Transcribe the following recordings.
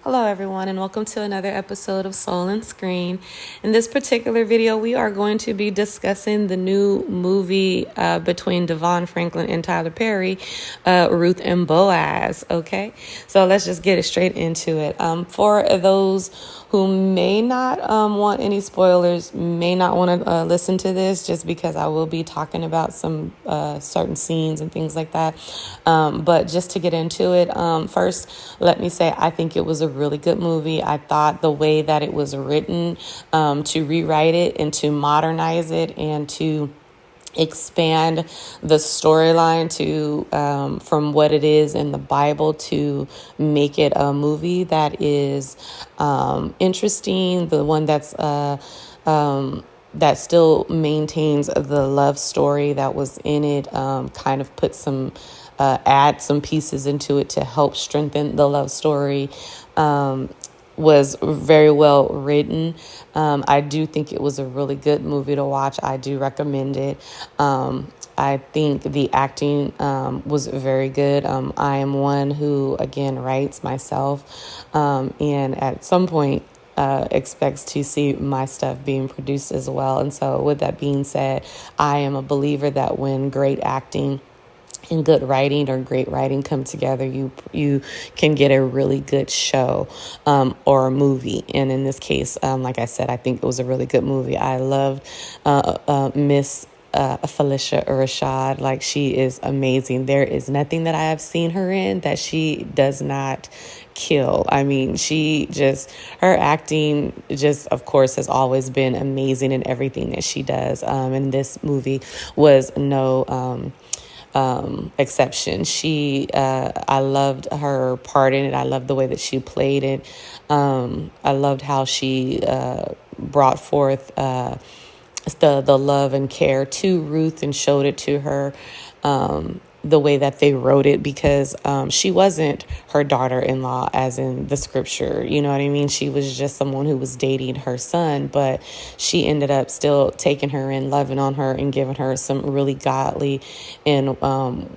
Hello everyone, and welcome to another episode of Soul and Screen. In this particular video, we are going to be discussing the new movie between Devon Franklin and Tyler Perry, Ruth and Boaz. Okay, so let's just get it straight into it. For those who may not want any spoilers, may not want to listen to this, just because I will be talking about some certain scenes and things like that. But just to get into it, first, let me say I think it was a really good movie. I thought the way that it was written, to rewrite it and to modernize it and to expand the storyline to from what it is in the Bible to make it a movie that is interesting, the one that's that still maintains the love story that was in it, kind of put some add some pieces into it to help strengthen the love story. Was very well written. I do think it was a really good movie to watch. I do recommend it. I think the acting was very good. I am one who, again, writes myself, and at some point expects to see my stuff being produced as well. And so with that being said, I am a believer that when great acting and good writing or great writing come together, you can get a really good show or a movie. And in this case, like I said, I think it was a really good movie. I loved Miss Felicia Rashad. Like, she is amazing. There is nothing that I have seen her in that she does not kill. I mean, her acting just, of course, has always been amazing in everything that she does. And this movie was no exception. I loved her part in it. I loved the way that she played it. I loved how she brought forth the love and care to Ruth and showed it to her, the way that they wrote it, because she wasn't her daughter-in-law as in the scripture. You know what I mean? She was just someone who was dating her son, but she ended up still taking her in, loving on her, and giving her some really godly and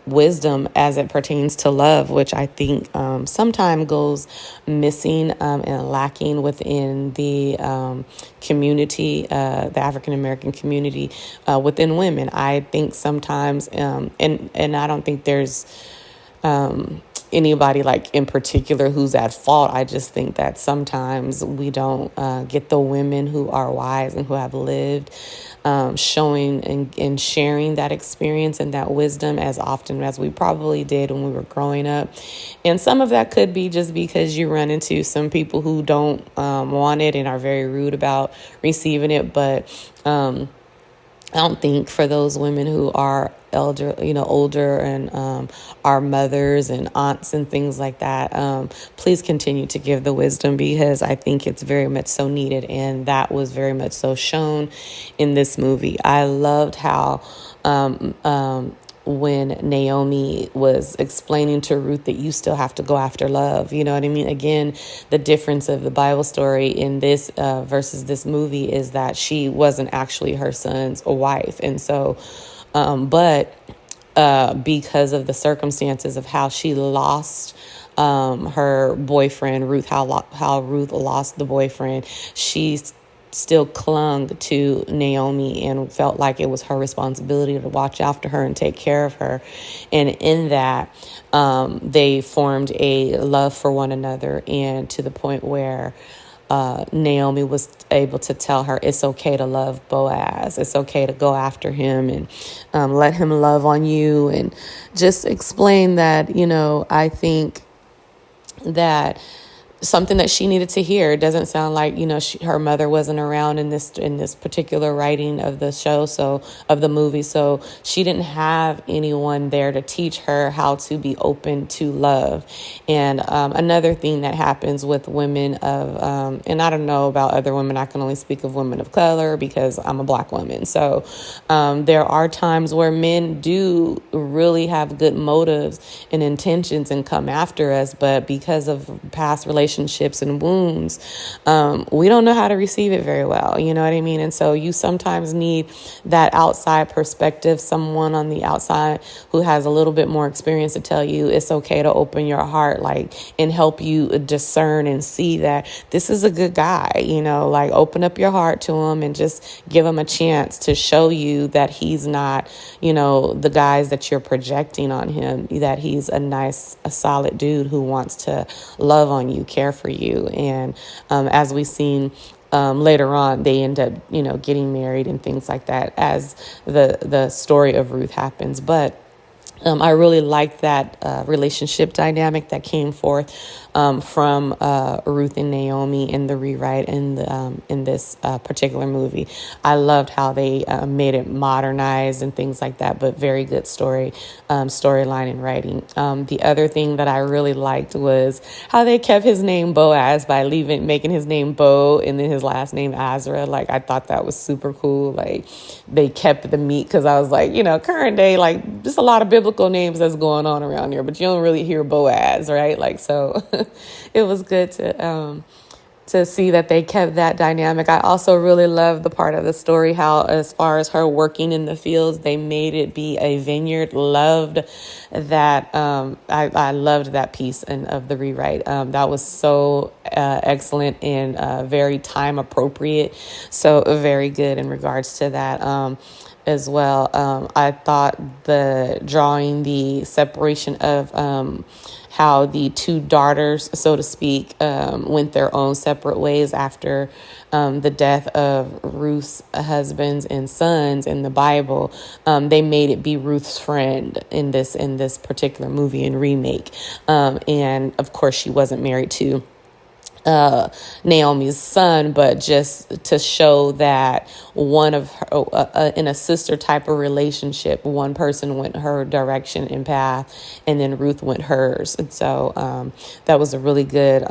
wisdom as it pertains to love, which I think sometimes goes missing and lacking within the community, the African-American community, within women. I think sometimes, and I don't think there's anybody like in particular who's at fault. I just think that sometimes we don't get the women who are wise and who have lived, showing and sharing that experience and that wisdom as often as we probably did when we were growing up. And some of that could be just because you run into some people who don't want it and are very rude about receiving it. But I don't think for those women who are older and our mothers and aunts and things like that, please continue to give the wisdom, because I think it's very much so needed, and that was very much so shown in this movie. I loved how when Naomi was explaining to Ruth that you still have to go after love. You know what I mean? Again, the difference of the Bible story in this versus this movie is that she wasn't actually her son's wife. And so, but because of the circumstances of how she lost her boyfriend, Ruth, how Ruth lost the boyfriend, she still clung to Naomi and felt like it was her responsibility to watch after her and take care of her. And in that, they formed a love for one another, and to the point where Naomi was able to tell her it's okay to love Boaz. It's okay to go after him and let him love on you, and just explain that, I think that something that she needed to hear. It doesn't sound like, her mother wasn't around in this particular writing of the show, of the movie. So she didn't have anyone there to teach her how to be open to love. And another thing that happens with women of, and I don't know about other women, I can only speak of women of color because I'm a Black woman. So there are times where men do really have good motives and intentions and come after us, but because of past relationships relationships and wounds, we don't know how to receive it very well. You know what I mean? And so you sometimes need that outside perspective, someone on the outside who has a little bit more experience to tell you it's okay to open your heart, like, and help you discern and see that this is a good guy, like open up your heart to him and just give him a chance to show you that he's not, the guys that you're projecting on him, that he's a solid dude who wants to love on you, care for you. And as we've seen later on, they end up, getting married and things like that as the story of Ruth happens. But I really liked that relationship dynamic that came forth from Ruth and Naomi in the rewrite in this particular movie. I loved how they made it modernized and things like that, but very good storyline and writing. The other thing that I really liked was how they kept his name Boaz by making his name Bo and then his last name Azra. Like, I thought that was super cool. Like, they kept the meat, because I was like, current day, like, just a lot of biblical names that's going on around here, but you don't really hear Boaz, right? Like, so it was good to see that they kept that dynamic. I also really loved the part of the story how, as far as her working in the fields, they made it be a vineyard. Loved that. I loved that piece of the rewrite. That was so excellent and very time appropriate. So very good in regards to that. As well. I thought drawing the separation of how the two daughters, so to speak, went their own separate ways after the death of Ruth's husbands and sons in the Bible. They made it be Ruth's friend in this particular movie and remake. And of course, she wasn't married to Naomi's son, but just to show that one of her, in a sister type of relationship, one person went her direction and path, and then Ruth went hers. And so that was a really good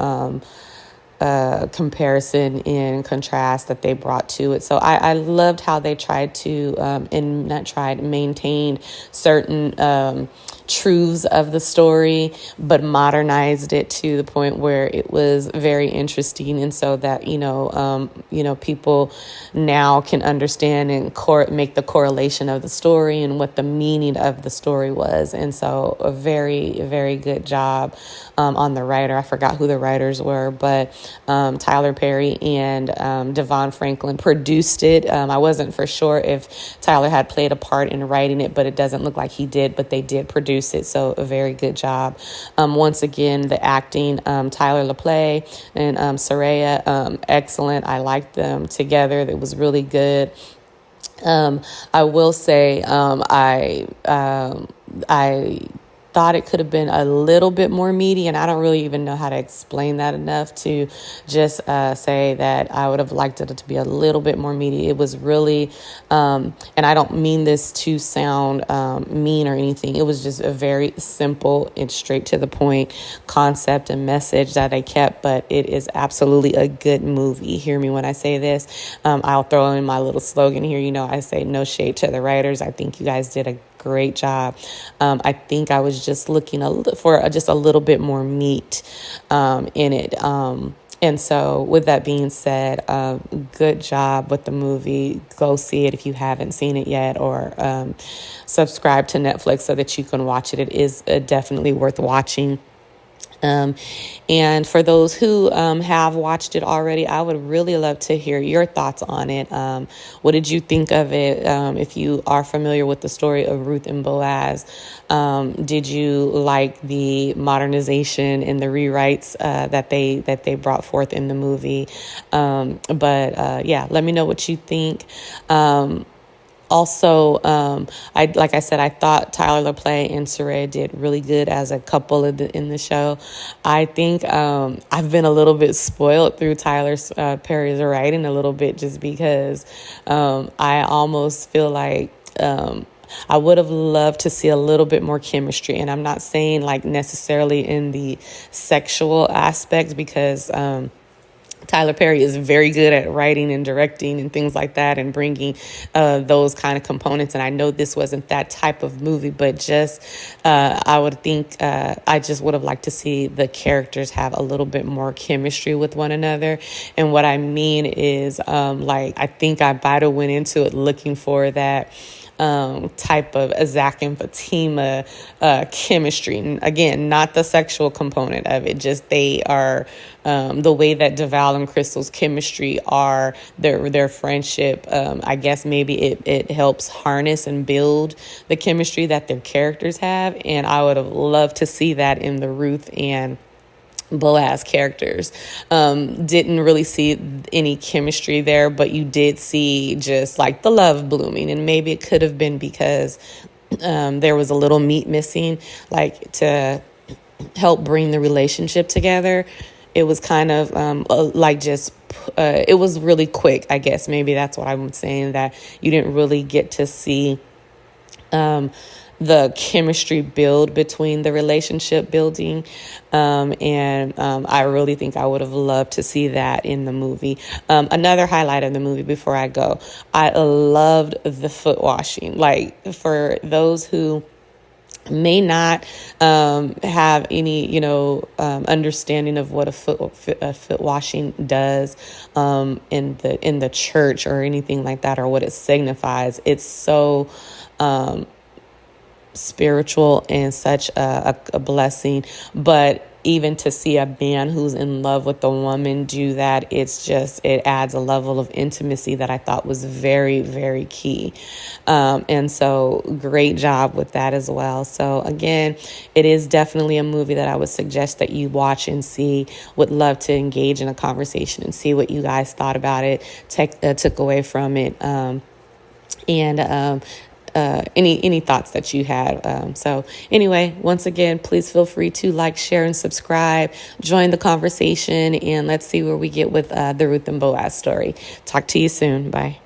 comparison and contrast that they brought to it. So I loved how they tried to, maintained certain truths of the story, but modernized it to the point where it was very interesting. And so that, people now can understand and make the correlation of the story and what the meaning of the story was. And so a very, very good job on the writer. I forgot who the writers were, but Tyler Perry and Devon Franklin produced it. I wasn't for sure if Tyler had played a part in writing it, but it doesn't look like he did, but they did produce it. So a very good job. Once again, the acting, Tyler LaPlay and Saraya, excellent. I liked them together. It was really good. I will say, I thought it could have been a little bit more meaty, and I don't really even know how to explain that enough to just say that I would have liked it to be a little bit more meaty. It was really, and I don't mean this to sound mean or anything. It was just a very simple and straight to the point concept and message that I kept, but it is absolutely a good movie. Hear me when I say this. I'll throw in my little slogan here. I say no shade to the writers. I think you guys did a great job. I think I was just looking for just a little bit more meat in it. And so with that being said, good job with the movie. Go see it if you haven't seen it yet, or subscribe to Netflix so that you can watch it. It is definitely worth watching. And for those who have watched it already, I would really love to hear your thoughts on it. What did you think of it? If you are familiar with the story of Ruth and Boaz, did you like the modernization and the rewrites that they brought forth in the movie? But let me know what you think. Also, like I said, I thought Tyler LaPlay and Saraya did really good as a couple in the show. I think I've been a little bit spoiled through Tyler Perry's writing a little bit, just because I almost feel like I would have loved to see a little bit more chemistry. And I'm not saying like necessarily in the sexual aspect, because Tyler Perry is very good at writing and directing and things like that, and bringing those kind of components. And I know this wasn't that type of movie, but just I would think I just would have liked to see the characters have a little bit more chemistry with one another. And what I mean is, I think I might have went into it looking for that type of a Zach and Fatima chemistry. And again, not the sexual component of it, just they are the way that Deval and Crystal's chemistry are, their friendship. I guess maybe it helps harness and build the chemistry that their characters have. And I would have loved to see that in the Ruth and Boaz characters. Didn't really see any chemistry there, but you did see just like the love blooming. And maybe it could have been because there was a little meat missing, like to help bring the relationship together. It was kind of it was really quick, I guess. Maybe that's what I'm saying, that you didn't really get to see the chemistry build between the relationship building. I really think I would have loved to see that in the movie. Another highlight of the movie before I go, I loved the foot washing. Like, for those who may not have any, understanding of what a foot washing does in the church or anything like that, or what it signifies. It's so spiritual and such a blessing. But even to see a man who's in love with a woman do that, it adds a level of intimacy that I thought was very, very key. And so great job with that as well. So again, it is definitely a movie that I would suggest that you watch and see. Would love to engage in a conversation and see what you guys thought about it, took away from it. Any thoughts that you had. So anyway, once again, please feel free to like, share, and subscribe. Join the conversation, and let's see where we get with the Ruth and Boaz story. Talk to you soon. Bye.